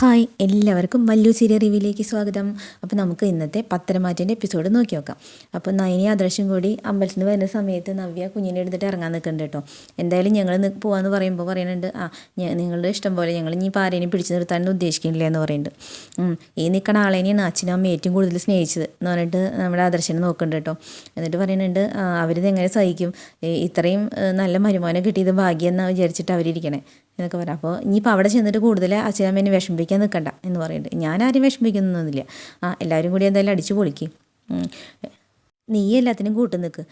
Hi എല്ലാവർക്കും Mallu serial റിവ്യൂയിലേക്ക് സ്വാഗതം. അപ്പോൾ നമുക്ക് ഇന്നത്തെ പത്തരമാറ്റിൻ്റെ എപ്പിസോഡ് നോക്കി നോക്കാം. അപ്പോൾ നയനി ആദർശം കൂടി അമ്പലത്തിൽ നിന്ന് വരുന്ന സമയത്ത് നവ്യ കുഞ്ഞിനെ എടുത്തിട്ട് ഇറങ്ങാൻ നിൽക്കുന്നുണ്ട് കേട്ടോ. എന്തായാലും ഞങ്ങൾ പോകാമെന്ന് പറയുമ്പോൾ പറയുന്നുണ്ട്, നിങ്ങളുടെ ഇഷ്ടം പോലെ ഞങ്ങൾ ഇനി ആരെയും പിടിച്ചു നിർത്താനൊന്നും ഉദ്ദേശിക്കുന്നില്ല എന്ന് പറയുന്നുണ്ട്. ഈ നിൽക്കണ ആളേനെയാണ് അച്ഛനും അമ്മയും ഏറ്റവും കൂടുതൽ സ്നേഹിച്ചത് എന്ന് പറഞ്ഞിട്ട് നമ്മുടെ ആദർശനെ നോക്കുന്നുണ്ട് കേട്ടോ. എന്നിട്ട് പറയുന്നുണ്ട്, അവരിത് എങ്ങനെ സഹിക്കും, ഇത്രയും നല്ല വരുമാനം കിട്ടിയത് ഭാഗ്യം എന്നാണ് വിചാരിച്ചിട്ട് അവരിയ്ക്കണേ എന്നൊക്കെ പറയാം. അപ്പോൾ ഇനിയിപ്പോൾ അവിടെ ചെന്നിട്ട് കൂടുതൽ അച്ഛനമ്മേനെ വിഷമിപ്പിക്കാൻ നിൽക്കണ്ട എന്ന് പറയുന്നുണ്ട്. ഞാൻ ആരും വിഷമിക്കുന്നൊന്നുമില്ല, എല്ലാവരും കൂടി എന്തായാലും അടിച്ചു പൊളിക്കും, നീ എല്ലാത്തിനും കൂട്ടു നിൽക്ക്,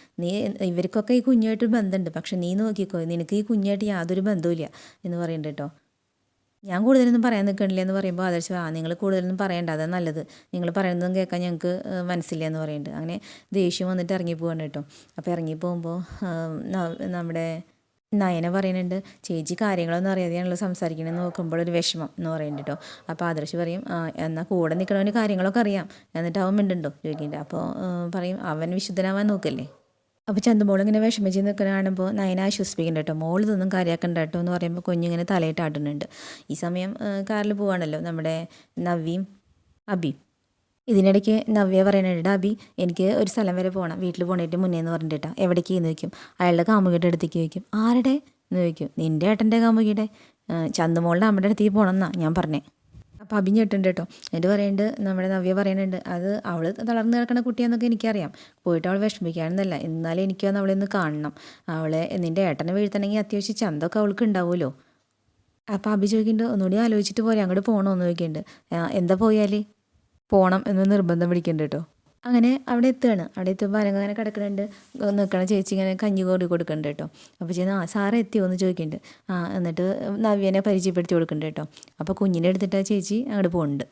ഇവർക്കൊക്കെ ഈ കുഞ്ഞുമായിട്ട് ബന്ധമുണ്ട്, പക്ഷെ നീ നോക്കിക്കോ, നിനക്ക് ഈ കുഞ്ഞുമായിട്ട് യാതൊരു ബന്ധവുമില്ല എന്ന് പറയുന്നുണ്ട് കേട്ടോ. ഞാൻ കൂടുതലൊന്നും പറയാൻ നിൽക്കണില്ല എന്ന് പറയുമ്പോൾ ആദർശം, നിങ്ങൾ കൂടുതലൊന്നും പറയണ്ട, അതാണ് നല്ലത്, നിങ്ങൾ പറയുന്നതും കേൾക്കാൻ ഞങ്ങൾക്ക് മനസ്സില്ല എന്ന് പറയുന്നുണ്ട്. അങ്ങനെ ദേഷ്യം വന്നിട്ട് ഇറങ്ങിപ്പോവാണ് കേട്ടോ. അപ്പോൾ ഇറങ്ങിപ്പോകുമ്പോൾ നമ്മുടെ നയന പറയുന്നുണ്ട്, ചേച്ചി കാര്യങ്ങളൊന്നും അറിയാതെയാണല്ലോ സംസാരിക്കണമെന്ന് നോക്കുമ്പോൾ ഒരു വിഷമം എന്ന് പറയുന്നുണ്ട് കേട്ടോ. അപ്പോൾ ആദർശ് പറയും, എന്നാൽ കൂടെ നിൽക്കണവന് കാര്യങ്ങളൊക്കെ അറിയാം, എന്നിട്ട് അവൻ മിണ്ടുണ്ടോ ചോദിക്കുന്നുണ്ട്. അപ്പോൾ പറയും, അവൻ വിശുദ്ധനാവാൻ നോക്കല്ലേ. അപ്പോൾ ചന്തുമോൾ ഇങ്ങനെ വിഷമിച്ച് നിൽക്കുന്ന കാണുമ്പോൾ നയന ആശ്വസിപ്പിക്കുന്നുണ്ട് കേട്ടോ. മോൾ ഇതൊന്നും കാര്യമാക്കണ്ട കേട്ടോ എന്ന് പറയുമ്പോൾ കുഞ്ഞിങ്ങനെ തലയിട്ട് ആട്ടുന്നുണ്ട്. ഈ സമയം കാറിൽ പോവാണല്ലോ നമ്മുടെ നവ്യയും അബിയും. ഇതിനിടയ്ക്ക് നവ്യ പറയുന്നുണ്ട്, അബി എനിക്ക് ഒരു സ്ഥലം വരെ പോകണം, വീട്ടിൽ പോകണേറ്റ് മുന്നേ എന്ന് പറഞ്ഞിട്ടാ. എവിടേക്ക് എന്ന് ചോദിക്കും. അയാളുടെ കാമുകിയുടെ അടുത്തേക്ക് ചോദിക്കും. ആരുടെ എന്ന് ചോദിക്കും. നിൻ്റെ ഏട്ടൻ്റെ കാമുകിയുടെ, ചന്തുമോളുടെ അമ്മയുടെ അടുത്തേക്ക് പോകണം എന്നാ ഞാൻ പറഞ്ഞേ. അപ്പോൾ അബി ഞെട്ടുണ്ട് കേട്ടോ. എന്നിട്ട് പറയുന്നുണ്ട്, നമ്മുടെ നവ്യ പറയുന്നുണ്ട്, അത് അവൾ തളർന്ന് കിടക്കുന്ന കുട്ടിയാന്നൊക്കെ എനിക്കറിയാം, പോയിട്ട് അവൾ വിഷമിക്കാണെന്നല്ല, എന്നാലും എനിക്കൊന്ന് അവളെ ഒന്ന് കാണണം, അവളെ നിൻ്റെ ഏട്ടനെ വീഴ്ത്തണമെങ്കിൽ അത്യാവശ്യം ചന്തൊക്കെ അവൾക്ക് ഉണ്ടാവുമല്ലോ. അപ്പോൾ അബി ചോദിക്കുന്നുണ്ട്, ഒന്നുകൂടി ആലോചിച്ചിട്ട് പോരെ, അങ്ങോട്ട് പോകണമെന്ന് ചോദിക്കുന്നുണ്ട്. എന്താ പോയാൽ പോകണം എന്ന് നിർബന്ധം പിടിക്കുന്നുണ്ട് കേട്ടോ. അങ്ങനെ അവിടെ എത്തുകയാണ്. അവിടെ എത്തുമ്പോൾ അരങ്ങ അങ്ങനെ കിടക്കുന്നുണ്ട്, നിൽക്കണ ചേച്ചി ഇങ്ങനെ കഞ്ഞി കോരി കൊടുക്കുന്നുണ്ട് കേട്ടോ. അപ്പോൾ ചെയ്യുന്ന സാറ് എത്തിയോ എന്ന് ചോദിക്കുന്നുണ്ട്. എന്നിട്ട് നവ്യനെ പരിചയപ്പെടുത്തി കൊടുക്കുന്നുണ്ട് കേട്ടോ. അപ്പോൾ കുഞ്ഞിനെ എടുത്തിട്ട് ആ ചേച്ചി അങ്ങോട്ട് പോകുന്നുണ്ട്.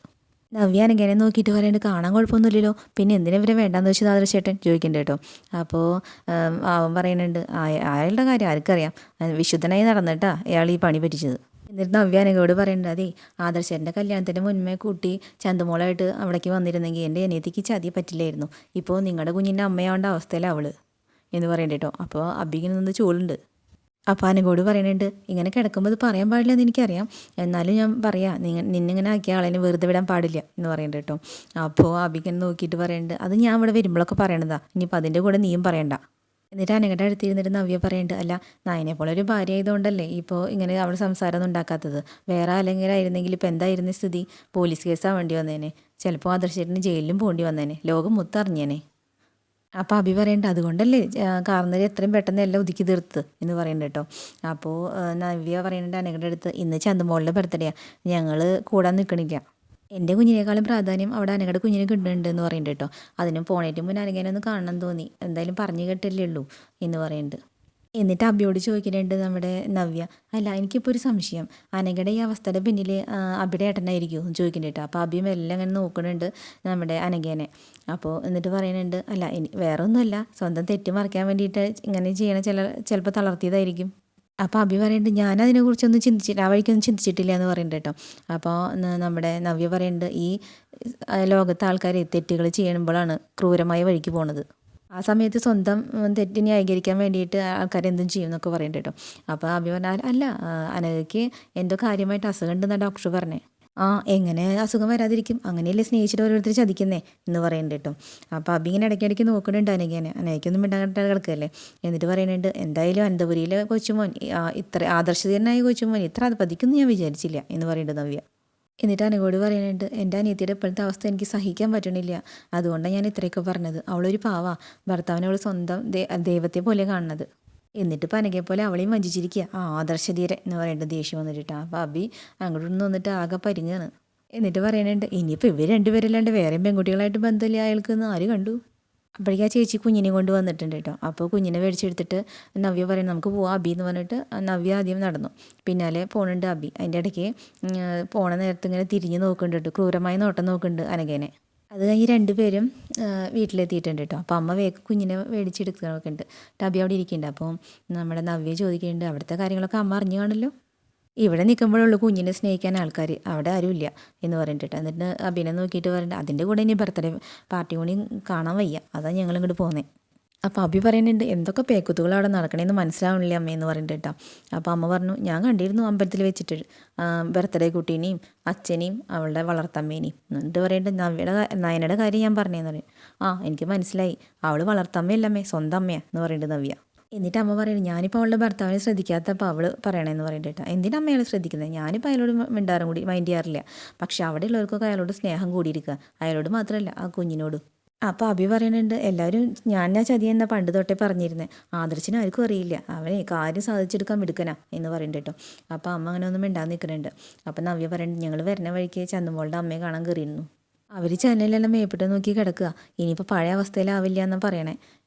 നവ്യ അനങ്ങനെ നോക്കിയിട്ട് പറയുന്നുണ്ട്, കാണാൻ കുഴപ്പമൊന്നുമില്ലല്ലോ, പിന്നെ എന്തിനാ ഇവരെ വേണ്ടാന്ന് വെച്ചാൽ ആദർശേട്ടൻ ചോദിക്കുന്നുണ്ട് കേട്ടോ. അപ്പോൾ അവൻ പറയുന്നുണ്ട്, അയാളുടെ കാര്യം ആർക്കറിയാം, വിശുദ്ധനായി നടന്നിട്ടാ അയാൾ ഈ പണി പറ്റിച്ചത്. എന്നിട്ട് നവ്യാനകയോട് പറയേണ്ടത്, അതേ ആദർശൻ്റെ കല്യാണത്തിൻ്റെ മുൻപേ കൂട്ടി ചന്തുമോളായിട്ട് അവിടേക്ക് വന്നിരുന്നെങ്കിൽ എൻ്റെ അനിയത്തിക്ക് ചതി പറ്റില്ലായിരുന്നു, ഇപ്പോൾ നിങ്ങളുടെ കുഞ്ഞിൻ്റെ അമ്മയാവേണ്ട അവസ്ഥയിലാണ് അവൾ എന്ന് പറയണ്ട കേട്ടോ. അപ്പോൾ അബിക്ക് നിന്ന് ചൂളുണ്ട്. അപ്പോൾ അനകോട് പറയുന്നുണ്ട്, ഇങ്ങനെ കിടക്കുമ്പോൾ അത് പറയാൻ പാടില്ല എന്ന് എനിക്കറിയാം, എന്നാലും ഞാൻ പറയാം, നിന്നിങ്ങനെ ആക്കിയ ആളെ വെറുതെ വിടാൻ പാടില്ല എന്ന് പറയണ്ട കേട്ടോ. അപ്പോൾ അബിക്കനെ നോക്കിയിട്ട് പറയുന്നുണ്ട്, അത് ഞാൻ ഇവിടെ വരുമ്പോഴൊക്കെ പറയണതാ, ഇനിയിപ്പോൾ അതിൻ്റെ കൂടെ നീയും പറയണ്ട. എന്നിട്ട് അനഘയുടെ അടുത്തിരുന്നിട്ട് നവ്യ പറയുന്നുണ്ട്, അല്ല നയനെ പോലെ ഒരു ഭാര്യ ആയതുകൊണ്ടല്ലേ ഇപ്പോൾ ഇങ്ങനെ അവൾ സംസാരമൊന്നും ഉണ്ടാക്കാത്തത്, വേറെ അല്ലെങ്കിൽ ആയിരുന്നെങ്കിൽ ഇപ്പോൾ എന്തായിരുന്നു സ്ഥിതി, പോലീസ് കേസാണ് വേണ്ടി വന്നേനെ, ചിലപ്പോൾ ആദർശേട്ടന് ജയിലിലും പോകേണ്ടി വന്നേനെ, ലോകം മൊത്തറിഞ്ഞേനെ. അപ്പോൾ അഭി പറയുന്നുണ്ട്, അതുകൊണ്ടല്ലേ കാർന്നേരം എത്രയും പെട്ടെന്ന് എല്ലാം ഒതുക്കി തീർത്ത് എന്ന് പറയുന്നുണ്ട് കേട്ടോ. അപ്പോൾ നവ്യ പറയുന്നുണ്ട് അനഘയുടെ അടുത്ത്, ഇന്ന് ചന്തുമോളുടെ ബർത്ത്ഡേയാണ്, ഞങ്ങൾ കൂടാൻ നിൽക്കണില്ല, എൻ്റെ കുഞ്ഞിനേക്കാളും പ്രാധാന്യം അവിടെ അനഘയുടെ കുഞ്ഞിനെ കിട്ടുന്നുണ്ട് എന്ന് പറയുന്നുണ്ട് കേട്ടോ. അതിനും പോണേറ്റും മുന്നേ അനഘേനെ ഒന്ന് കാണണം തോന്നി, എന്തായാലും പറഞ്ഞു കേട്ടില്ലേ ഉള്ളൂ എന്ന് പറയുന്നുണ്ട്. എന്നിട്ട് അബിയോട് ചോദിക്കുന്നുണ്ട് നമ്മുടെ നവ്യ, അല്ല എനിക്കിപ്പോൾ ഒരു സംശയം, അനഘയുടെ ഈ അവസ്ഥയുടെ പിന്നിൽ അബിയുടെ ഏട്ടനായിരിക്കുമോ എന്ന് ചോദിക്കുന്നുണ്ട് കേട്ടോ. അപ്പോൾ അബിയും എല്ലാം അങ്ങനെ നോക്കുന്നുണ്ട് നമ്മുടെ അനഘേനെ. അപ്പോൾ എന്നിട്ട് പറയുന്നുണ്ട്, അല്ല വേറെ ഒന്നുമല്ല, സ്വന്തം തെറ്റ് മറയ്ക്കാൻ വേണ്ടിയിട്ട് ഇങ്ങനെ ചെയ്യണ ചിലപ്പോൾ തളർത്തിയതായിരിക്കും. അപ്പോൾ അബി പറയുന്നുണ്ട്, ഞാനതിനെക്കുറിച്ചൊന്നും ചിന്തിച്ചില്ല, ആ വഴിക്കൊന്നും ചിന്തിച്ചിട്ടില്ല എന്ന് പറയുന്നുണ്ട് കേട്ടോ. അപ്പോൾ നമ്മുടെ നവ്യ പറയുന്നുണ്ട്, ഈ ലോകത്തെ ആൾക്കാർ തെറ്റുകൾ ചെയ്യുമ്പോഴാണ് ക്രൂരമായ വഴിക്ക് പോണത്, ആ സമയത്ത് സ്വന്തം തെറ്റ് ന്യായീകരിക്കാൻ വേണ്ടിയിട്ട് ആൾക്കാർ എന്തും ചെയ്യും എന്നൊക്കെ പറയുന്നുണ്ട് കേട്ടോ. അപ്പോൾ അബി പറഞ്ഞാൽ, അല്ല അനഘയ്ക്ക് എന്തോ കാര്യമായിട്ട് അസുഖം ഉണ്ടെന്നാണ് ഡോക്ടർ പറഞ്ഞത്. എങ്ങനെ അസുഖം വരാതിരിക്കും, അങ്ങനെയല്ലേ സ്നേഹിച്ചിട്ട് ഓരോരുത്തർ ചതിക്കുന്നേ എന്ന് പറയുന്നുണ്ട് കേട്ടോ. അപ്പോൾ അബി ഇങ്ങനെ ഇടയ്ക്കിടയ്ക്ക് നോക്കുന്നുണ്ട് അനഘയ്ക്കൊന്നും മിണ്ടാകട്ടെ കിടക്കുകയല്ലേ. എന്നിട്ട് പറയുന്നുണ്ട്, എന്തായാലും അനന്തപുരിയിലെ കൊച്ചുമോൻ, ഇത്ര ആദർശതനായ കൊച്ചുമോൻ ഇത്ര അത് പതിക്കുന്നു ഞാൻ വിചാരിച്ചില്ല എന്ന് പറയുന്നുണ്ട് നവ്യ. എന്നിട്ട് അനഘോട് പറയുന്നുണ്ട്, എൻ്റെ അനിയത്തിയുടെ ഇപ്പോഴത്തെ അവസ്ഥ എനിക്ക് സഹിക്കാൻ പറ്റണില്ല, അതുകൊണ്ടാണ് ഞാൻ ഇത്രയൊക്കെ പറഞ്ഞത്, അവളൊരു പാവാ, ഭർത്താവിനെ അവൾ സ്വന്തം ദൈവത്തെ പോലെ കാണുന്നത്, എന്നിട്ട് പനകെ പോലെ അവളെയും വഞ്ചിച്ചിരിക്കുക, ആദർശധീരൻ എന്ന് പറയുന്നത് ദേഷ്യം വന്നിട്ടാ. അപ്പോൾ അബി അങ്ങോട്ട് വന്നിട്ട് ആകെ പരിങ്ങാണ്. എന്നിട്ട് പറയുന്നുണ്ട്, ഇനിയിപ്പോൾ ഇവർ രണ്ടുപേരല്ലാണ്ട് വേറെയും പെൺകുട്ടികളായിട്ട് ബന്ധമില്ല അയാൾക്ക് എന്ന് ആര് കണ്ടു. അപ്പോഴേക്കും ആ ചേച്ചി കുഞ്ഞിനെ കൊണ്ട് വന്നിട്ടുണ്ട് കേട്ടോ. അപ്പോൾ കുഞ്ഞിനെ മേടിച്ചെടുത്തിട്ട് നവ്യ പറയുന്നത്, നമുക്ക് പോവാം അബി എന്ന് പറഞ്ഞിട്ട് നവ്യ ആദ്യം നടന്നു, പിന്നാലെ പോണുണ്ട് അബി. അതിൻ്റെ ഇടയ്ക്ക് പോണ നേരത്ത് ഇങ്ങനെ തിരിഞ്ഞ് നോക്കുന്നുണ്ട്, ക്രൂരമായി നോട്ടം നോക്കുന്നുണ്ട് അനഘേനെ. അത് കഴിഞ്ഞ് രണ്ടുപേരും വീട്ടിലെത്തിയിട്ടുണ്ട് കേട്ടോ. അപ്പോൾ അമ്മ കുഞ്ഞിനെ മേടിച്ചെടുക്കുന്നൊക്കെ ഉണ്ട്. അബി അവിടെ ഇരിക്കുന്നുണ്ട്. അപ്പോൾ നമ്മുടെ നവ്യ ചോദിക്കുന്നുണ്ട്, അവിടുത്തെ കാര്യങ്ങളൊക്കെ അമ്മ അറിഞ്ഞു കാണല്ലോ, ഇവിടെ നിൽക്കുമ്പോഴുള്ളൂ കുഞ്ഞിനെ സ്നേഹിക്കാൻ ആൾക്കാർ, അവിടെ ആരുമില്ല എന്ന് പറഞ്ഞിട്ട്. എന്നിട്ട് അബിനെ നോക്കിയിട്ട് പറയുന്നുണ്ട്, അതിൻ്റെ കൂടെ ഇനി ബർത്ത്ഡേ പാർട്ടി കൂടി കാണാൻ വയ്യ, അതാണ് ഞങ്ങൾ ഇങ്ങോട്ട് പോകുന്നത്. അപ്പോൾ അഭി പറയുന്നുണ്ട് എന്തൊക്കെ പേക്കുത്തുകൾ അവിടെ നടക്കണേന്ന് മനസ്സിലാവണില്ലേ അമ്മയെന്ന് പറഞ്ഞിട്ട് കേട്ടോ. അപ്പോൾ അമ്മ പറഞ്ഞു ഞാൻ കണ്ടിരുന്നു അമ്പലത്തിൽ വെച്ചിട്ട് ബർത്ത്ഡേ കുട്ടീനെയും അച്ഛനെയും അവളുടെ വളർത്തമ്മേനെയും. എന്നിട്ട് പറയുന്നുണ്ട് നയനയുടെ കാര്യം ഞാൻ പറഞ്ഞതെന്ന് പറയും. എനിക്ക് മനസ്സിലായി, അവൾ വളർത്തമ്മയല്ലമ്മേ സ്വന്തം അമ്മയാണ് എന്ന് പറയുന്നുണ്ട് നവ്യ. എന്നിട്ട് അമ്മ പറയുന്നത് ഞാനിപ്പോൾ അവളുടെ ഭർത്താവിനെ ശ്രദ്ധിക്കാത്തപ്പോൾ അവൾ പറയണമെന്ന് പറയണ്ടേട്ടാ. എന്തിനാ അമ്മ ശ്രദ്ധിക്കുന്നത്? ഞാനിപ്പോൾ അയാളോട് മിണ്ടാറും കൂടി മൈൻഡ് ചെയ്യാറില്ല. പക്ഷെ അവിടെ ഉള്ളവർക്കൊക്കെ അയാളോട് സ്നേഹം കൂടിയിരിക്കുക, അയാളോട് മാത്രമല്ല ആ കുഞ്ഞിനോട്. അപ്പോൾ അഭി പറയുന്നുണ്ട് എല്ലാവരും ഞാൻ ചതിയെന്നാ പണ്ട് തൊട്ടേ പറഞ്ഞിരുന്നത്, ആദർശിന് ആർക്കും അറിയില്ല, അവനെ കാര്യം സാധിച്ചെടുക്കാൻ മിടുക്കനാ എന്ന് പറയുന്നുണ്ട് കേട്ടോ. അപ്പോൾ അമ്മ അങ്ങനെ ഒന്നും മിണ്ടാൻ നിൽക്കുന്നുണ്ട്. അപ്പോൾ നവ്യ പറയുന്നുണ്ട് ഞങ്ങൾ വരുന്ന വഴിക്ക് ചന്തുമോളുടെ അമ്മയെ കാണാൻ കയറിയിരുന്നു. അവർ ചാനലിലെല്ലാം മേപ്പിട്ട് നോക്കി കിടക്കുക, ഇനിയിപ്പോൾ പഴയ അവസ്ഥയിലാവില്ല എന്നാണ് പറയണേ.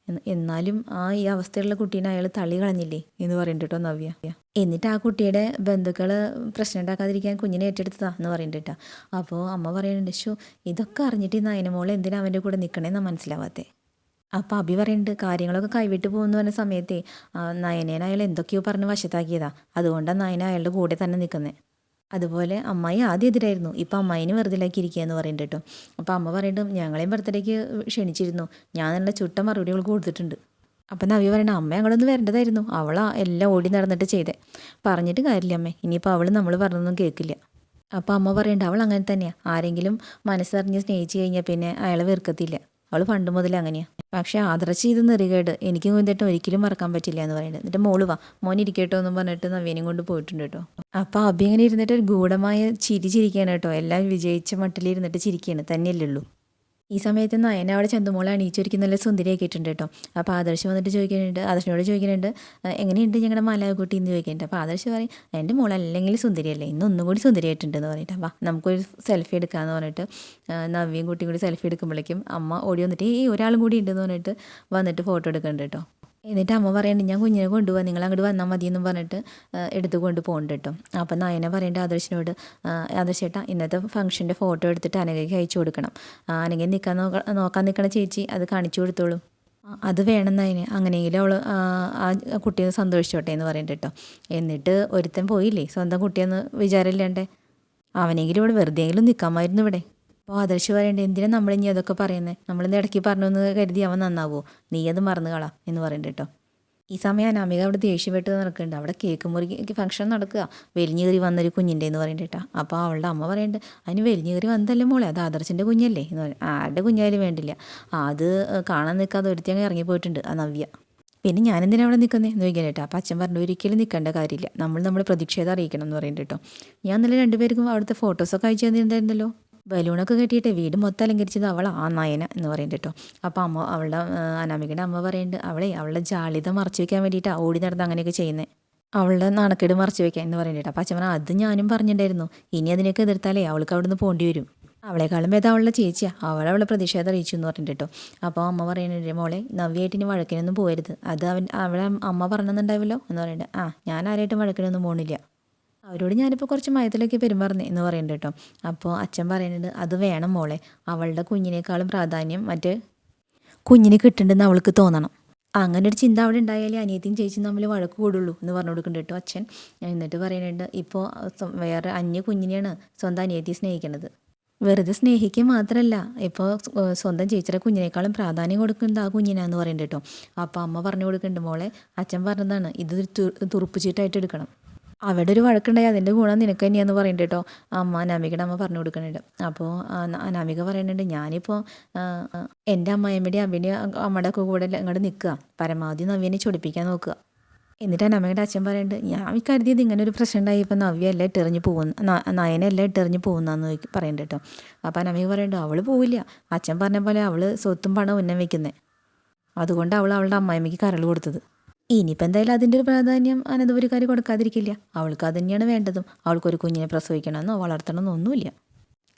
എന്നാലും ഈ അവസ്ഥയുള്ള കുട്ടീനെ അയാൾ തള്ളി കളഞ്ഞില്ലേ എന്ന് പറയുന്നുണ്ട് കേട്ടോ നവ്യ. എന്നിട്ട് ആ കുട്ടിയുടെ ബന്ധുക്കൾ പ്രശ്നം ഉണ്ടാക്കാതിരിക്കാൻ കുഞ്ഞിനെ ഏറ്റെടുത്തതാ എന്ന് പറയുന്നുണ്ട് കേട്ടോ. അപ്പോൾ അമ്മ പറയുന്നുണ്ട് ഇതൊക്കെ അറിഞ്ഞിട്ട് ഈ നയനമോൾ എന്തിനാ അവൻ്റെ കൂടെ നിൽക്കണേന്നാണ് മനസ്സിലാവാത്തേ. അപ്പോൾ അഭി പറയുന്നുണ്ട് കാര്യങ്ങളൊക്കെ കൈവിട്ട് പോകുന്നു പറഞ്ഞ സമയത്തെ നയനേനെ അയാൾ എന്തൊക്കെയോ പറഞ്ഞ് വശത്താക്കിയതാ, അതുകൊണ്ടാണ് നയന അയാളുടെ കൂടെ തന്നെ നിൽക്കുന്നത്. അതുപോലെ അമ്മായി ആദ്യം എതിരായിരുന്നു, ഇപ്പം അമ്മായിനെ വെറുതെലാക്കിയിരിക്കുക എന്ന് പറയുന്നുണ്ട് കേട്ടോ. അപ്പോൾ അമ്മ പറയുന്നുണ്ട് ഞങ്ങളെയും ബർത്ത്ഡേക്ക് ക്ഷണിച്ചിരുന്നു, ഞാൻ നല്ല ചുട്ട മറുപടികൾ കൊടുത്തിട്ടുണ്ട്. അപ്പം നവ്യ പറയണ അമ്മ ഞങ്ങളൊന്ന് വരേണ്ടതായിരുന്നു, അവളാ എല്ലാം ഓടി നടന്നിട്ട് ചെയ്തേ, പറഞ്ഞിട്ട് കാര്യമില്ല അമ്മേ, ഇനിയിപ്പോൾ അവൾ നമ്മൾ പറഞ്ഞൊന്നും കേൾക്കില്ല. അപ്പോൾ അമ്മ പറയണ്ട അവൾ അങ്ങനെ തന്നെയാണ്, ആരെങ്കിലും മനസ്സറിഞ്ഞ് സ്നേഹിച്ച് കഴിഞ്ഞാൽ പിന്നെ അയാളെ വെറുക്കത്തില്ല, അവൾ പണ്ട് മുതലേ അങ്ങനെയാണ്. പക്ഷേ ആദർശ് ഇത് നെറികേട് എനിക്ക് കുഞ്ഞിട്ട് ഒരിക്കലും മറക്കാൻ പറ്റില്ല എന്ന് പറയുന്നത്. എന്നിട്ട് മോള് വാ മോൻ ഇരിക്കട്ടോ എന്നും പറഞ്ഞിട്ട് നവ്യനെയും കൊണ്ട് പോയിട്ടുണ്ട് കേട്ടോ. അപ്പോൾ അഭി ഇങ്ങനെ ഇരുന്നിട്ട് ഒരു ഗൂഢമായ ചിരിക്കുകയാണ് കേട്ടോ, എല്ലാം വിജയിച്ച മട്ടിലിരുന്നിട്ട് ചിരിക്കുകയാണ് തന്നെയല്ലേ ഉള്ളൂ. ഈ സമയത്ത് നയന അവിടെ ചന്തുമോളെ അണിയിച്ചൊരിക്കും നല്ല സുന്ദരിയാക്കിയിട്ടുണ്ട് കേട്ടോ. അപ്പോൾ ആദർശ് വന്നിട്ട് ആദർശിനോട് ചോദിക്കുന്നുണ്ട് എങ്ങനെയുണ്ട് ഞങ്ങളുടെ മാലാകുട്ടി എന്ന് ചോദിക്കുന്നുണ്ട്. അപ്പോൾ ആദർശ് പറയും എൻ്റെ മോൾ അല്ലെങ്കിൽ സുന്ദരിയല്ലേ, ഇന്നൊന്നും കൂടി സുന്ദരിയായിട്ടുണ്ടെന്ന് പറഞ്ഞിട്ട് വാ നമുക്കൊരു സെൽഫി എടുക്കാമെന്ന് പറഞ്ഞിട്ട് നവ്യയും കുട്ടിയും കൂടി സെൽഫി എടുക്കുമ്പോഴേക്കും അമ്മ ഓടി വന്നിട്ട് ഒരാളും കൂടി ഉണ്ടെന്ന് പറഞ്ഞിട്ട് വന്നിട്ട് ഫോട്ടോ എടുക്കുന്നുണ്ട് കേട്ടോ. എന്നിട്ട് അമ്മ പറയുന്നുണ്ട് ഞാൻ കുഞ്ഞിനെ കൊണ്ടുപോകാം, നിങ്ങൾ അങ്ങോട്ട് വന്നാൽ മതിയെന്നും പറഞ്ഞിട്ട് എടുത്തു കൊണ്ട് പോകുന്നുണ്ട് കേട്ടോ. അപ്പം നയന പറയേണ്ട ആദർശിനോട് ആദർശേട്ടാ ഇന്നത്തെ ഫംഗ്ഷൻ്റെ ഫോട്ടോ എടുത്തിട്ട് അനഘയ്ക്ക് അയച്ചു കൊടുക്കണം, അനഘ നോക്കാൻ നിൽക്കണ ചേച്ചി അത് കാണിച്ചു കൊടുത്തോളൂ. അത് വേണം നയന്, അങ്ങനെയെങ്കിലും അവൾ ആ കുട്ടിയെ സന്തോഷിച്ചോട്ടെ എന്ന് പറയുന്നുണ്ട് കേട്ടോ. എന്നിട്ട് ഒരുത്തൻ പോയില്ലേ സ്വന്തം കുട്ടിയെന്ന് വിചാരമില്ലാണ്ടേ, അവനെങ്കിലും ഇവിടെ വെറുതെയെങ്കിലും നിൽക്കാമായിരുന്നു ഇവിടെ. അപ്പോൾ ആദർശ് പറയേണ്ടത് എന്തിനാ നമ്മളിനി അതൊക്കെ പറയുന്നത്, നമ്മളിന്ന് ഇടയ്ക്ക് പറഞ്ഞു എന്ന് കരുതി അവൻ നന്നാവോ, നീ അത് മറന്നു കളാ എന്ന് പറയുന്നുണ്ട് കേട്ടോ. ഈ സമയം അനാമിക അവിടെ ദേഷ്യപ്പെട്ട് നടക്കുന്നുണ്ട്, അവിടെ കേക്ക് മുറിക്ക് ഫംഗ്ഷൻ നടക്കുക, വലിഞ്ഞു കയറി വന്നൊരു കുഞ്ഞിൻ്റെ എന്ന് പറയുന്നുണ്ട് കേട്ടോ. അപ്പോൾ അവളുടെ അമ്മ പറയുന്നുണ്ട് അതിന് വലിഞ്ഞു കയറി വന്നതല്ലേ മോളെ, അത് ആദർശിൻ്റെ കുഞ്ഞല്ലേ എന്ന് പറയും. ആരുടെ കുഞ്ഞായാലും വേണ്ടില്ല, അത് കാണാൻ നിൽക്കാതെ ഒരുത്തി അങ്ങ് ഇറങ്ങിപ്പോയിട്ടുണ്ട് ആ നവ്യ. പിന്നെ ഞാനെന്തിനാണ് അവിടെ നിൽക്കുന്നത് എന്ന് ചോദിക്കാൻ കേട്ടോ. അപ്പം അച്ഛൻ പറഞ്ഞു ഒരിക്കലും നിൽക്കേണ്ട കാര്യമില്ല, നമ്മുടെ പ്രതിഷേധം അറിയിക്കണം എന്ന് പറയുന്നുണ്ട് കേട്ടോ. ഞാൻ ഇന്നലെ രണ്ടുപേർക്കും അവിടുത്തെ ഫോട്ടോസൊക്കെ അയച്ചു തന്നിട്ടുണ്ടായിരുന്നല്ലോ, ബലൂണൊക്കെ കെട്ടിയിട്ട് വീട് മൊത്തം അലങ്കരിച്ചത് അവളാ നയന എന്ന് പറയുന്നുണ്ട് കേട്ടോ. അപ്പോൾ അമ്മ അവളുടെ അനാമികയുടെ അമ്മ പറയുന്നുണ്ട് അവളുടെ ജാളിത മറച്ചു വെക്കാൻ വേണ്ടിയിട്ടാണ് ഓടി നടന്ന് അങ്ങനെയൊക്കെ ചെയ്യുന്നത്, അവളുടെ നാണക്കേട് മറച്ചു വെക്കാൻ എന്ന് പറയുന്നുണ്ട്. അപ്പോൾ അച്ഛൻ അത് ഞാനും പറഞ്ഞിട്ടുണ്ടായിരുന്നു, ഇനി അതിനൊക്കെ എതിർത്താലേ അവൾക്ക് അവിടെ നിന്ന് പോകേണ്ടി വരും, അവളെക്കാളും ഭേദം അവളുടെ ചേച്ചിയാണ്, അവളെ പ്രതിഷേധം അറിയിച്ചു എന്ന് പറഞ്ഞിട്ട് കേട്ടോ. അപ്പോൾ അമ്മ പറയുന്നുണ്ട് മോളെ നവ്യായിട്ട് ഇനി വഴക്കിനൊന്നും പോകരുത്, അത് അവളെ അമ്മ പറഞ്ഞെന്നുണ്ടാവുമല്ലോ എന്ന് പറയുന്നുണ്ട്. ഞാൻ ആരായിട്ടും വഴക്കിനൊന്നും പോകണില്ല, അവരോട് ഞാനിപ്പോൾ കുറച്ച് മയത്തിലൊക്കെ പെരുമാറുന്നേ എന്ന് പറയുന്നുണ്ട് കേട്ടോ. അപ്പോൾ അച്ഛൻ പറയുന്നുണ്ട് അത് വേണം മോളെ, അവളുടെ കുഞ്ഞിനേക്കാളും പ്രാധാന്യം മറ്റേ കുഞ്ഞിന് കിട്ടുന്നുണ്ടെന്ന് അവൾക്ക് തോന്നണം, അങ്ങനെ ഒരു ചിന്ത അവിടെ ഉണ്ടായാലേ അനിയത്തിയും ചേച്ചിയും തമ്മിൽ വഴക്ക് കൂടുള്ളൂ എന്ന് പറഞ്ഞു കൊടുക്കുന്നുണ്ട് കേട്ടോ അച്ഛൻ. എന്നിട്ട് പറയുന്നുണ്ട് ഇപ്പോൾ വേറെ അന്യ കുഞ്ഞിനെയാണ് സ്വന്തം അനിയത്തി സ്നേഹിക്കുന്നത്, വെറുതെ സ്നേഹിക്കുക മാത്രമല്ല ഇപ്പോൾ സ്വന്തം ചേച്ചിയുടെ കുഞ്ഞിനേക്കാളും പ്രാധാന്യം കൊടുക്കുന്നത് ആ കുഞ്ഞിനാന്ന് പറയുന്നുണ്ട് കേട്ടോ. അപ്പോൾ അമ്മ പറഞ്ഞു കൊടുക്കുന്നുണ്ട് മോളെ അച്ഛൻ പറഞ്ഞതാണ് ഇത് തുറുപ്പ് ചീട്ടായിട്ട് എടുക്കണം, അവിടെ ഒരു വഴക്കുണ്ടായി അതിൻ്റെ ഗുണം നിനക്ക് തന്നെയാന്ന് പറയുന്നുണ്ട് കേട്ടോ. അനാമികയുടെ അമ്മ പറഞ്ഞു കൊടുക്കുന്നുണ്ട്. അപ്പോൾ അനാമിക പറയുന്നുണ്ട് ഞാനിപ്പോൾ എൻ്റെ അമ്മായിയമ്മയുടെ അമ്മയുടെ ഒക്കെ കൂടെ ഇങ്ങോട്ട് നിൽക്കുക, പരമാവധി നവ്യനെ ചൊടിപ്പിക്കാൻ നോക്കുക. എന്നിട്ട് അനാമികയുടെ അച്ഛൻ പറയുന്നുണ്ട് ഞാൻ കരുതിയത് ഇങ്ങനെ ഒരു പ്രശ്നം ഉണ്ടായി ഇപ്പോൾ നവ്യ എല്ലാം ഇട്ടെറിഞ്ഞ് പോകുന്ന നയനെല്ലാം ഇട്ടെറിഞ്ഞ് പോകുന്നതെന്ന് പറയുന്നുണ്ട് കേട്ടോ. അപ്പോൾ അനാമിക പറയുന്നുണ്ട് അവൾ പോവില്ല, അച്ഛൻ പറഞ്ഞ പോലെ അവൾ സ്വത്തും പണം ഉന്നം വയ്ക്കുന്നത്, അതുകൊണ്ട് അവളുടെ അമ്മായിമ്മയ്ക്ക് കരൾ കൊടുത്തത്, ഇനിയിപ്പോൾ എന്തായാലും അതിൻ്റെ ഒരു പ്രാധാന്യം അനന്തപുരിക്കാർ കൊടുക്കാതിരിക്കില്ല, അവൾക്ക് അത് തന്നെയാണ് വേണ്ടതും, അവൾക്കൊരു കുഞ്ഞിനെ പ്രസവിക്കണമെന്നോ വളർത്തണമെന്നോ ഒന്നുമില്ല,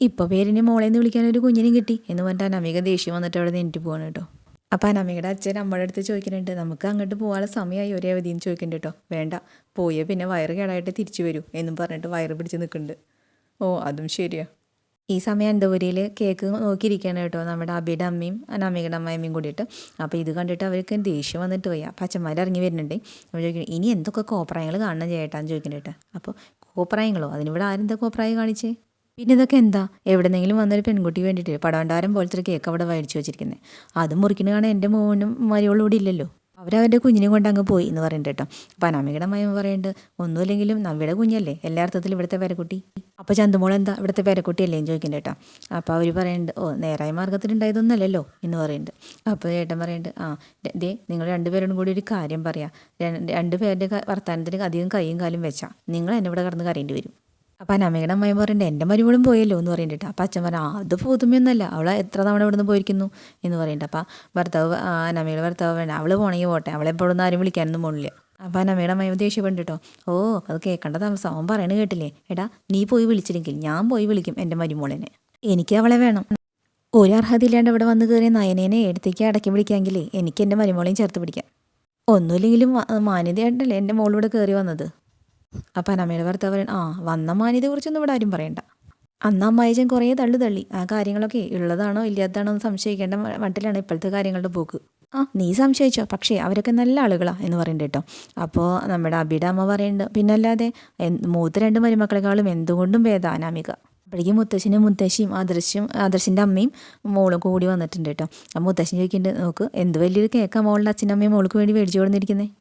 ഇപ്പോൾ പേരിനെ മോളേന്ന് വിളിക്കാനൊരു കുഞ്ഞിനെ കിട്ടി എന്ന് പറഞ്ഞിട്ട് അനാമിക ദേഷ്യം വന്നിട്ട് അവിടെ നിന്നിട്ട് പോവാണ് കേട്ടോ. അപ്പോൾ അനാമികയുടെ അച്ഛൻ അമ്മയുടെ അടുത്ത് ചോദിക്കുന്നുണ്ട് നമുക്ക് അങ്ങോട്ട് പോകാനുള്ള സമയമായി ഒരേ അവധിയെന്ന് ചോദിക്കുന്നുണ്ട് കേട്ടോ. വേണ്ട പോയേ പിന്നെ വയറ് കേടായിട്ട് തിരിച്ചു വരൂ എന്നും പറഞ്ഞിട്ട് വയറ് പിടിച്ച് നിൽക്കുന്നുണ്ട്. ഓ അതും ശരിയാ. ഈ സമയം അനന്തപുരിയിൽ കേക്ക് നോക്കിയിരിക്കുകയാണ് കേട്ടോ നമ്മുടെ അബിയുടെ അമ്മയും അനാമികയുടെ അമ്മയമ്മയും കൂടിയിട്ട്. അപ്പോൾ ഇത് കണ്ടിട്ട് അവർക്ക് ദേഷ്യം വന്നിട്ട് പോയി. അപ്പോൾ അച്ഛന്മാർ ഇറങ്ങി വരുന്നുണ്ട്. അപ്പോൾ ചോദിക്കുന്നത് ഇനി എന്തൊക്കെ കോപ്രായങ്ങൾ കാണണം ചേട്ടാന്ന് ചോദിക്കുന്നുണ്ട് കേട്ടോ. അപ്പോൾ കോപ്രായങ്ങളോ, അതിനിവിടെ ആരെന്താ കോപ്രായം കാണിച്ചേ, പിന്നെ ഇതൊക്കെ എന്താ എവിടെന്നെങ്കിലും വന്നൊരു പെൺകുട്ടി വേണ്ടിയിട്ട് പടവണ്ടാരം പോലത്തെ ഒരു കേക്ക് അവിടെ മേടിച്ച് വെച്ചിരിക്കുന്നത്. അത് മുറിക്കുന്ന കാണാൻ എൻ്റെ മോനും മരിയോളും കൂടി ഇല്ലല്ലോ. അവരവരുടെ കുഞ്ഞിനെയും കൊണ്ട് അങ്ങ് പോയി എന്ന് പറയുന്നുണ്ട് കേട്ടോ. അപ്പം അനാമികയുടെ അമ്മ പറയുന്നുണ്ട്, ഒന്നുമില്ലെങ്കിലും നവ്യയുടെ കുഞ്ഞല്ലേ എല്ലാ അർത്ഥത്തിലും ഇവിടുത്തെ പേരക്കുട്ടി. അപ്പോൾ ചന്തുമോൾ എന്താ ഇവിടുത്തെ പേരക്കുട്ടിയല്ലേ എന്ന് ചോദിക്കുന്നുണ്ട് കേട്ടോ. അപ്പോൾ അവർ പറയുന്നുണ്ട്, ഓ നേരായ മാർഗ്ഗത്തിലുണ്ടായതൊന്നല്ലല്ലോ എന്ന് പറയുന്നുണ്ട്. അപ്പോൾ ചേട്ടൻ പറയുന്നുണ്ട്, ദേ നിങ്ങൾ രണ്ടുപേരോടും കൂടി ഒരു കാര്യം പറയാം, രണ്ടുപേരുടെ വർത്തമാനത്തിന് അധികം കൈയും കാലും വെച്ചാൽ നിങ്ങൾ എന്നെ ഇവിടെ കിടന്ന് കരയേണ്ടി വരും. അപ്പം അനാമികയുടെ അമ്മയും പറയുന്നുണ്ട്, എൻ്റെ മരുമോളും പോയല്ലോ എന്ന് പറയുന്നുണ്ട്. അപ്പം അച്ഛൻ പറഞ്ഞു, അത് പുതുമയൊന്നുമല്ല, അവൾ എത്ര തവണ ഇവിടുന്ന് പോയിരിക്കുന്നു എന്ന് പറയുന്നുണ്ട്. അപ്പം ഭർത്താവ് അനാമികയുടെ ഭർത്താവ് വേണ്ട, അവൾ പോണെങ്കിൽ പോട്ടെ, അവളെപ്പോഴൊന്നും ആരും വിളിക്കാനൊന്നും പോണില്ല. അപ്പം അനാമികയുടെ അമ്മയും ദേഷ്യപ്പെട്ടു കേട്ടോ. ഓ അത് കേൾക്കേണ്ട താമസം, അവൻ പറയണ കേട്ടില്ലേ, എടാ നീ പോയി വിളിച്ചില്ലെങ്കിൽ ഞാൻ പോയി വിളിക്കും എൻ്റെ മരുമോളിനെ, എനിക്ക് അവളെ വേണം. ഒരു അർഹതയില്ലാണ്ട് ഇവിടെ വന്ന് കയറിയ നയനേനെ എടുത്തേക്ക് അടക്കി പിടിക്കാമെങ്കിലേ എനിക്ക് എൻ്റെ മരുമോളെയും ചേർത്ത് പിടിക്കാം. ഒന്നുമില്ലെങ്കിലും മാന്യതയായിട്ടല്ലേ എൻ്റെ മോളിവിടെ കയറി വന്നത്. അപ്പം അനാമികയുടെ ഭർത്താവ് പറയണം, വന്ന മാന്യതയെക്കുറിച്ചൊന്നും ഇവിടെ ആരും പറയണ്ട. അന്ന് അമ്മായിച്ചൻ കുറേ തള്ളി ആ കാര്യങ്ങളൊക്കെ ഉള്ളതാണോ ഇല്ലാത്തതാണോ എന്ന് സംശയിക്കേണ്ട മട്ടിലാണ് ഇപ്പോഴത്തെ കാര്യങ്ങളുടെ പോക്ക്. നീ സംശയിച്ചോ, പക്ഷേ അവരൊക്കെ നല്ല ആളുകളാണ് എന്ന് പറയുന്നുണ്ട് കേട്ടോ. അപ്പോൾ നമ്മുടെ അബിയുടെ അമ്മ പറയുന്നുണ്ട്, പിന്നല്ലാതെ മൂത്ത 2 മരുമക്കളെക്കാളും എന്തുകൊണ്ടും ഭേദം അനാമിക. അപ്പോഴേക്കും മുത്തശ്ശനും മുത്തശ്ശിയും ആദർശിൻ്റെ അമ്മയും മോളും കൂടി വന്നിട്ടുണ്ട് കേട്ടോ. അപ്പോൾ മുത്തശ്ശൻ ചോദിക്കുന്നുണ്ട്, നോക്ക് എന്ത് വലിയൊരു കേക്കാ മോളുടെ അച്ഛനും അമ്മയും മോൾക്ക് വേണ്ടി മേടിച്ചു കൊടുത്തിരിക്കുന്നത്.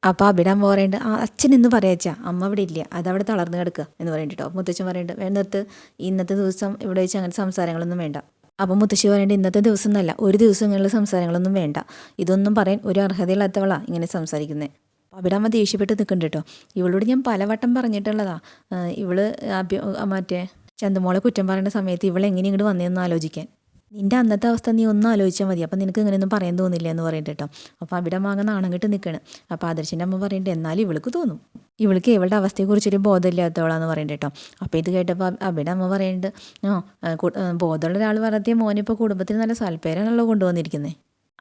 അപ്പോൾ അബിയുടെ അമ്മ പറയുന്നുണ്ട്, അച്ഛൻ എന്ന് പറയാച്ചാ അമ്മ ഇവിടെ ഇല്ല, അതവിടെ തളർന്ന് കിടക്കുക എന്ന് പറയുന്നുണ്ട് കേട്ടോ. മുത്തശ്ശൻ പറയുന്നുണ്ട്, വേണ്ടത്ത് ഇന്നത്തെ ദിവസം ഇവിടെ വെച്ച് അങ്ങനെ സംസാരങ്ങളൊന്നും വേണ്ട. അപ്പം മുത്തശ്ശി പറയുന്നുണ്ട്, ഇന്നത്തെ ദിവസം എന്നല്ല ഒരു ദിവസം ഇങ്ങനെയുള്ള സംസാരങ്ങളൊന്നും വേണ്ട, ഇതൊന്നും പറയാൻ ഒരു അർഹതയില്ലാത്തവളാണ് ഇങ്ങനെ സംസാരിക്കുന്നത്. അബിയുടെ അമ്മ ദേഷ്യപ്പെട്ട് നിൽക്കുന്നുണ്ട് കേട്ടോ. ഇവളോട് ഞാൻ പലവട്ടം പറഞ്ഞിട്ടുള്ളതാ, ഇവള് മറ്റേ ചന്തുമോളെ കുറ്റം പറയുന്ന സമയത്ത് ഇവളെങ്ങനെ ഇങ്ങോട്ട് വന്നതെന്ന് ആലോചിക്കാൻ. നിൻ്റെ അന്നത്തെ അവസ്ഥ നീ ഒന്ന് ആലോചിച്ചാൽ മതി, അപ്പം നിനക്ക് ഇങ്ങനെയൊന്നും പറയാൻ തോന്നില്ല എന്ന് പറയുന്നുണ്ട് കേട്ടോ. അപ്പോൾ അവിടെ മകൻ നാണം കെട്ട് നിൽക്കണം. അപ്പോൾ ആദർശിൻ്റെ അമ്മ പറയുന്നുണ്ട്, എന്നാലും ഇവൾക്ക് തോന്നും, ഇവൾക്ക് ഇവളുടെ അവസ്ഥയെക്കുറിച്ചൊരു ബോധമില്ലാത്തവളാന്ന് പറയുന്നുണ്ട് കേട്ടോ. അപ്പോൾ ഇത് കേട്ടപ്പോൾ അവിടെ അമ്മ പറയുന്നുണ്ട്, ബോധമുള്ള ഒരാൾ പറഞ്ഞ മോനിപ്പോൾ കുടുംബത്തിന് നല്ല സൽപ്പേരാണല്ലോ കൊണ്ടുവന്നിരിക്കുന്നത്.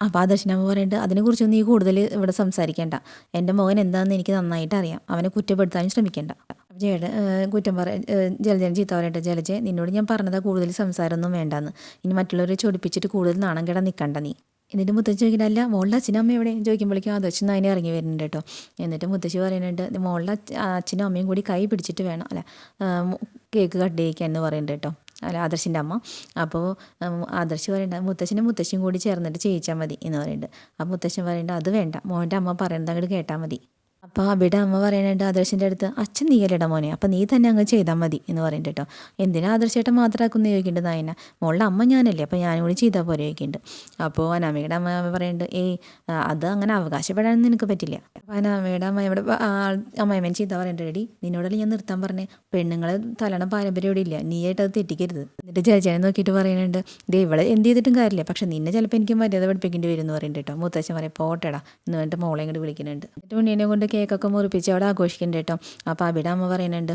അപ്പോൾ ആദർശിൻ്റെ അമ്മ പറയുന്നുണ്ട്, അതിനെക്കുറിച്ചൊന്നും നീ കൂടുതൽ ഇവിടെ സംസാരിക്കേണ്ട, എൻ്റെ മകൻ എന്താണെന്ന് എനിക്ക് നന്നായിട്ട് അറിയാം, അവനെ കുറ്റപ്പെടുത്താനും ശ്രമിക്കേണ്ട. കുറ്റം ജലജൻ ചീത്ത പറയട്ടെ, ജലജെ നിന്നോട് ഞാൻ പറഞ്ഞതാ കൂടുതൽ സംസാരമൊന്നും വേണ്ടാന്ന്, ഇനി മറ്റുള്ളവരെ ചൊടിപ്പിച്ചിട്ട് കൂടുതൽ നാണം കേടാൻ നിൽക്കണ്ട നീ. എന്നിട്ട് മുത്തശ്ശി ചോദിക്കുന്നില്ല മോളുടെ അച്ഛനും അമ്മയും എവിടെ ചോദിക്കുമ്പോഴേക്കും ആദർശൻ അതിനെ ഇറങ്ങി വരുന്നുണ്ട് കേട്ടോ. എന്നിട്ട് മുത്തശ്ശി പറയുന്നുണ്ട്, മോളുടെ അച്ഛനും അമ്മയും കൂടി കൈ പിടിച്ചിട്ട് വേണം കേക്ക് കട്ട് ചെയ്യിക്കാൻ എന്ന് പറയുന്നുണ്ട് കേട്ടോ. ആദർശിൻ്റെ അമ്മ. അപ്പോൾ ആദർശ് പറയുന്നുണ്ട്, മുത്തശ്ശനും മുത്തശ്ശിയും കൂടി ചേർന്നിട്ട് ചെയ്യിച്ചാൽ മതി എന്ന് പറയുന്നുണ്ട്. അപ്പോൾ മുത്തശ്ശൻ പറയുന്നുണ്ട്, അത് വേണ്ട, മോൻ്റെ അമ്മ പറയുന്നത് അങ്ങോട്ട് കേട്ടാൽ മതി. അപ്പോൾ അബിയുടെ അമ്മ പറയുന്നുണ്ട് ആദർശിൻ്റെ അടുത്ത്, അച്ഛൻ നീയല്ലേടാ മോനെ, അപ്പം നീ തന്നെ അങ്ങ് ചെയ്താൽ മതി എന്ന് പറയുന്നുണ്ട് കേട്ടോ. എന്തിനാ ആദർശേട്ടൻ മാത്രമാക്കുന്നു ചോദിക്കുന്നുണ്ട് നായന, മോളുടെ അമ്മ ഞാനല്ലേ, അപ്പോൾ ഞാനും കൂടി ചെയ്താൽ പോലെ ചോദിക്കുന്നുണ്ട്. അപ്പോൾ അനാമികയുടെ അമ്മ പറയുന്നുണ്ട്, അത് അങ്ങനെ അവകാശപ്പെടാനൊന്നും നിനക്ക് പറ്റില്ല. അപ്പോൾ അനാമികയുടെ അമ്മ ഇവിടെ അമ്മയമ്മൻ ചെയ്താൽ പറയുന്നുണ്ട്, എടി നിന്നോടല്ലേ ഞാൻ നിർത്താൻ പറഞ്ഞേ, പെണ്ണുങ്ങളെ തലണ പാരമ്പര്യം ഇവിടെ ഇല്ല, നീയായിട്ട് അത് തെറ്റിക്കരുത്. എന്നിട്ട് ജലജനെ നോക്കിയിട്ട് പറയുന്നുണ്ട്, ദേ ഇവളെ എന്ത് ചെയ്തിട്ടും കാര്യമില്ല, പക്ഷെ നിന്നെ ചിലപ്പോൾ എനിക്ക് മര്യാദ പഠിപ്പിക്കേണ്ടി വരും എന്ന് പറയുന്നുണ്ട് കേട്ടോ. മുത്തശ്ശൻ പറയും, പോട്ടെടാ എന്ന് പറഞ്ഞിട്ട് മോളെ ഇങ്ങോട്ട് വിളിക്കുന്നുണ്ട്. എന്നിട്ട് ഉണ്ണിനെ കൊണ്ട് കേക്കൊക്കെ മുറിപ്പിച്ച് അവിടെ ആഘോഷിക്കുന്നുണ്ട് കേട്ടോ. അപ്പോൾ അബിയുടെ അമ്മ പറയുന്നുണ്ട്,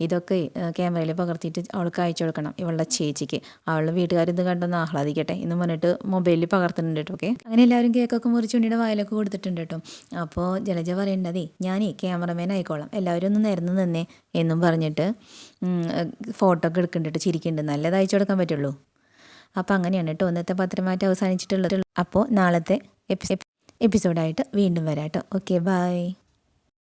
ഇതൊക്കെ ക്യാമറയിൽ പകർത്തിയിട്ട് അവൾക്ക് അയച്ചു കൊടുക്കണം ഇവളുടെ ചേച്ചിക്ക്, അവളുടെ വീട്ടുകാരിത് കണ്ടൊന്ന് ആഹ്ലാദിക്കട്ടെ എന്ന് പറഞ്ഞിട്ട് മൊബൈലിൽ പകർത്തുന്നുണ്ട് കേട്ടോ. ഓക്കെ, അങ്ങനെ എല്ലാവരും കേക്കൊക്കെ മുറിച്ച് ഉണ്ണിയുടെ വായിലൊക്കെ കൊടുത്തിട്ടുണ്ട് കേട്ടോ. അപ്പോൾ ജലജ പറയേണ്ടതേ, ഞാനേ ക്യാമറമാൻ ആയിക്കോളാം, എല്ലാവരും ഒന്ന് നിരന്ന് നിന്നേ എന്നും പറഞ്ഞിട്ട് ഫോട്ടോ ഒക്കെ എടുക്കുന്നുണ്ട്, ചിരിക്കുന്നുണ്ട്, നല്ലത് അയച്ചു കൊടുക്കാൻ പറ്റുള്ളൂ. അപ്പോൾ അങ്ങനെയാണ് കേട്ടോ ഇന്നത്തെ പത്രമാറ്റം അവസാനിച്ചിട്ടുള്ളത്. അപ്പോൾ നാളത്തെ എപ്പിസോഡായിട്ട് വീണ്ടും വരാം കേട്ടോ. Okay, by.